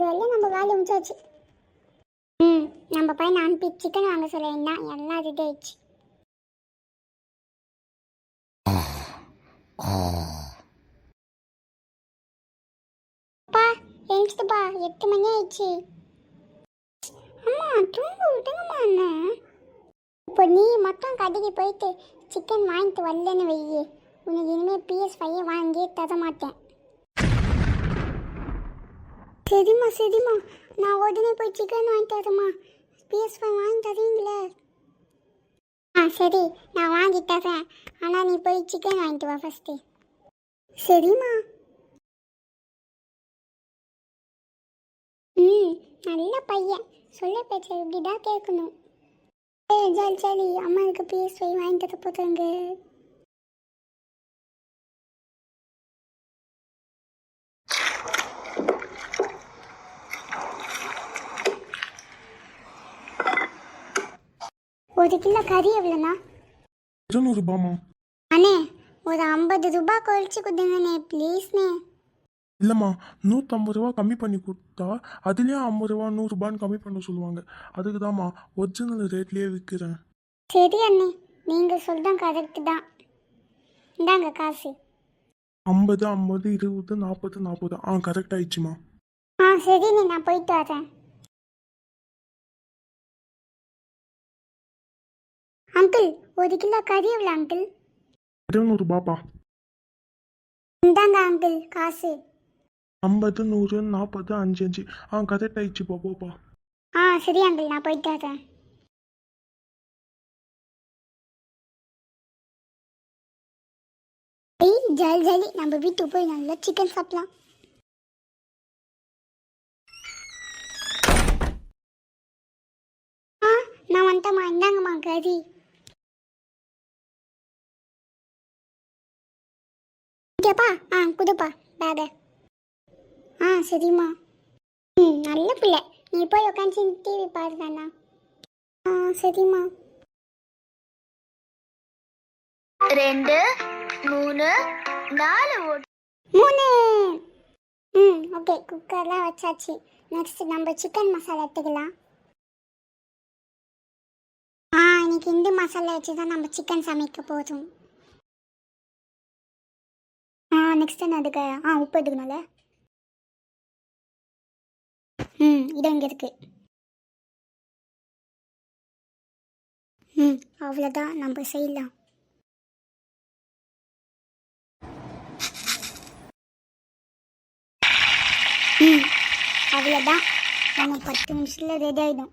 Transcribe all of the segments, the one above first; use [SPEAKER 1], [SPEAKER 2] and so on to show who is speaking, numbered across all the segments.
[SPEAKER 1] ஒரு வேலை நம்ம வேலை முடிச்சாச்சு. நம்ம போய் நான் சிக்கன் வாங்க சொல்லியிருந்தா எல்லாம் ரெடி ஆயிடுச்சு. அப்பா எழுந்துட்டுப்பா, 8 மணி ஆயிடுச்சு. அம்மா தூங்க விட்டுங்கம்மா. அண்ணன் இப்போ நீ மட்டும் கடைக்கு போயிட்டு சிக்கன் வாங்கிட்டு வரலன்னு வையே, உனக்கு இனிமேல் PS5 வாங்கியே தர மாட்டேன். சரிம்மா சரிம்மா, நான் உடனே போய் சிக்கன் வாங்கிட்டு வரேம்மா. PS5 வாங்கி தரீங்களே? சரி நான் வாங்கி தரேன், ஆனால் நீ போய் சிக்கன் வாங்கிட்டு வா ஃபஸ்ட்டு. சரிம்மா. நல்ல பையன், சொல்ல பேச்ச இப்படிதான் கேட்கணும். சரி சரி, அம்மாவுக்கு PS5 வாங்கி தர போகிறாங்க. ஒரு கிலோ கறி எவ்வளோண்ணா?
[SPEAKER 2] 200 ரூபாமா.
[SPEAKER 1] அண்ணே ஒரு 50 ரூபாய் குறைச்சி கொடுங்கண்ணே ப்ளீஸ்ண்ணே.
[SPEAKER 2] இல்லைம்மா, 150 ரூபா கம்மி பண்ணி கொடுத்தா அதுலேயும் 50 ரூபா 100 ரூபான்னு கம்மி பண்ண சொல்லுவாங்க. அதுக்கு தான்மா ஒரிஜினல் ரேட்லேயே விற்கிறேன்.
[SPEAKER 1] சரி அண்ணே, நீங்கள் சொல்கிறேன் கரெக்டு தான். இந்தாங்க காசு.
[SPEAKER 2] 50 50 20 40 40. கரெக்ட் ஆயிடுச்சுமா.
[SPEAKER 1] சரிண்ணே, நான் போயிட்டு வரேன். அங்கிள் ஒரு கிலோ கறி எவ்வளோ அங்கிள்?
[SPEAKER 2] 200 ரூபாப்பா.
[SPEAKER 1] இந்தாங்க அங்கிள் காசு.
[SPEAKER 2] 50 100 40 5 5. கரெக்ட் ஆயிடுச்சுப்பா, போப்பா.
[SPEAKER 1] சரி அங்கிள், நான் போயிட்டு வரேன். ஜாலி ஜாலி, நம்ம வீட்டுக்கு போய் நல்லா சிக்கன் சாப்பிடலாம். நான் வந்துட்டேம்மா, இந்தாங்கம்மா கறி. ஓகேப்பா, குடுப்பா பேக. சரிம்மா. நல்ல பிள்ளை, நீ போய் உட்காந்து டிவி பாருங்கண்ணா. சரிம்மா.
[SPEAKER 3] 2 3 4
[SPEAKER 1] 3. ஓகே, குக்கர்லாம் வச்சாச்சு. நெக்ஸ்ட் நம்ம சிக்கன் மசாலா எடுத்துக்கலாம். இன்னைக்கு இந்த மசாலா வச்சு தான் நம்ம சிக்கன் சமைக்க போதும். நெக்ஸ்ட் என்ன அதுக்கு? உப்பு எடுக்கணும்ல. இது இங்கே இருக்கு. அவ்வளோதான், நம்ம செய்யலாம். அவ்வளோதான், நம்ம 10 நிமிஷத்தில் ரெடி ஆகிடும்.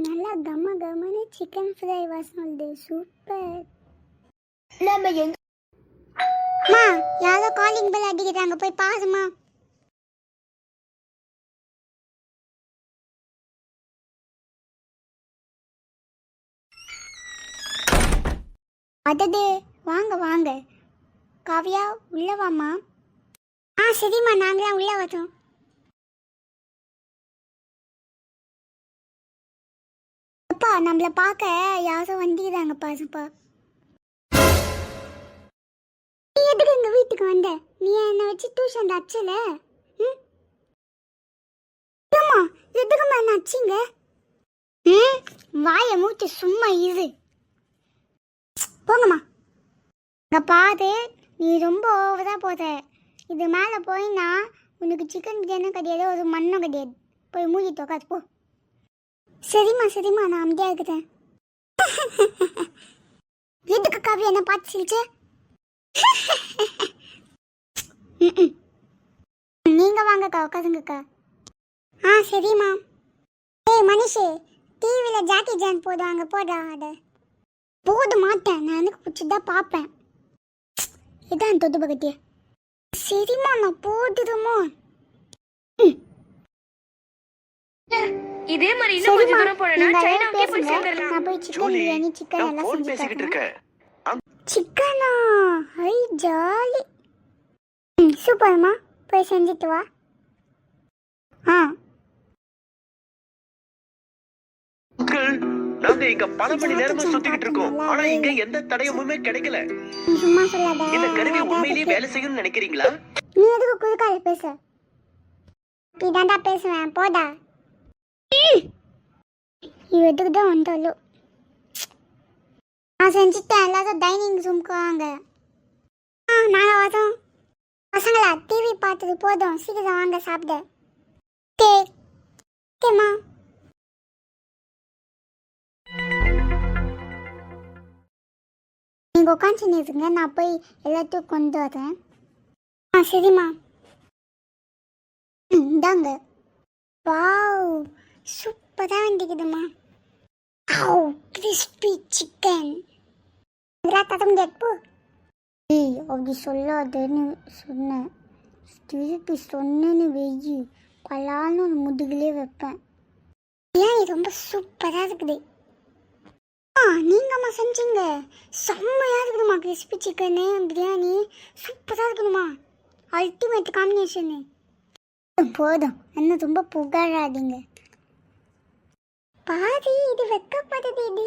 [SPEAKER 1] நல்லா கம கமன்னு சிக்கன் ஃப்ரை வாசம் வருது. சூப்பர்.
[SPEAKER 3] நம்ம எங்க
[SPEAKER 1] யாரோ காலிங் பெல் அடிக்கிறாங்க, போய் பாருமா. அதது வாங்க வாங்க. காவியா உள்ள வாமா. சரிம்மா, நாங்களாம் உள்ள வரோம். அப்பா நம்மள பார்க்க யாரோ வந்துக்கிறாங்க பாருப்பா. நீ எதுக்கு எங்க வீட்டுக்கு வந்த? நீ என்ன வச்சு டியூஷன் அச்சல? எதுக்குமா என்ன அச்சிங்க? வாயை மூச்சு சும்மா இரு. போங்கம்மா. பாரு, நீ ரொம்ப ஓவரா போத. இது மேலே போயின்னா உனக்கு சிக்கன் பிரியாணியும் கிடையாது, ஒரு மண்ணும் கிடையாது. போய் மூடி தோக்காது போ. சரிம்மா சரிம்மா, நான் அமைதியாக இருக்கிறேன். எதுக்கு காவி என்ன பார்த்து சிரிச்சு? நீங்க வாங்கக்கா, உட்காந்துங்கக்கா. சரிம்மா. மனுஷே, டிவியில் ஜாக்கி ஜான் போடுவாங்க, போடா. அதை போட மாட்டேன், நான் எனக்கு பிடிச்சதான் பார்ப்பேன். இதான் தொட்டு பக்கத்திய. சரிம்மா, நான் போட்டுடுமோ?
[SPEAKER 3] இதே மாதிரி இன்னும் கொஞ்சம் தூரம் போறேன்னா சைனாக்கே போய் சேர்ந்துடலாம்.
[SPEAKER 1] நான் போய் சிக்கன் பிரியாணி சிக்கன் எல்லாம் செஞ்சு தரேன். சிக்கனா? Hi jolly. சூப்பர்மா, போய் செஞ்சுட்டு வா.
[SPEAKER 4] நாங்க இங்க பல மணி நேரமா சுத்திக்கிட்டு இருக்கோம், ஆனா இங்க எந்த தடயமுமே கிடைக்கல.
[SPEAKER 1] சும்மா சொல்லாத.
[SPEAKER 4] இந்த கருவி உண்மையிலேயே வேலை செய்யும்னு நினைக்கிறீங்களா?
[SPEAKER 1] நீ எதுக்கு குறுக்கால பேச? இப்படிதான்டா பேசுவேன் போடா. இவத்துக்கு தான் வந்தாலும் நான் செஞ்சுட்டேன். எல்லாரும் டைனிங் ரூம்க்கு வாங்க. நாங்கள் வரோம். பசங்களா டிவி பார்த்தது போதும், சீக்கிரம் வாங்க சாப்பிட. ஓகேம்மா. நீங்கள் உட்காந்து நிறுத்துங்க, நான் போய் எல்லாத்தையும் கொண்டு வரேன். சரிம்மா. இந்தாங்க. வாவ், சூப்பராக வந்துக்குதுமா. Crispy chicken. இதெல்லாம் தர முடியாது போ. ஏய், அப்படி சொல்லாதன்னு சொன்னேன். திருப்பி சொன்னேன்னு வெயி பலான்னு ஒரு முதுகிலே வைப்பேன். பிரியாணி ரொம்ப சூப்பராக இருக்குது. நீங்கம்மா செஞ்சீங்க. செம்மையாக இருக்குதுமா. கிறிஸ்பி சிக்கனு பிரியாணி சூப்பராக இருக்குதுமா. Ultimate combination. போதும், என்ன ரொம்ப புகழாதீங்க. பாதி இது வெக்கப்படுது. இது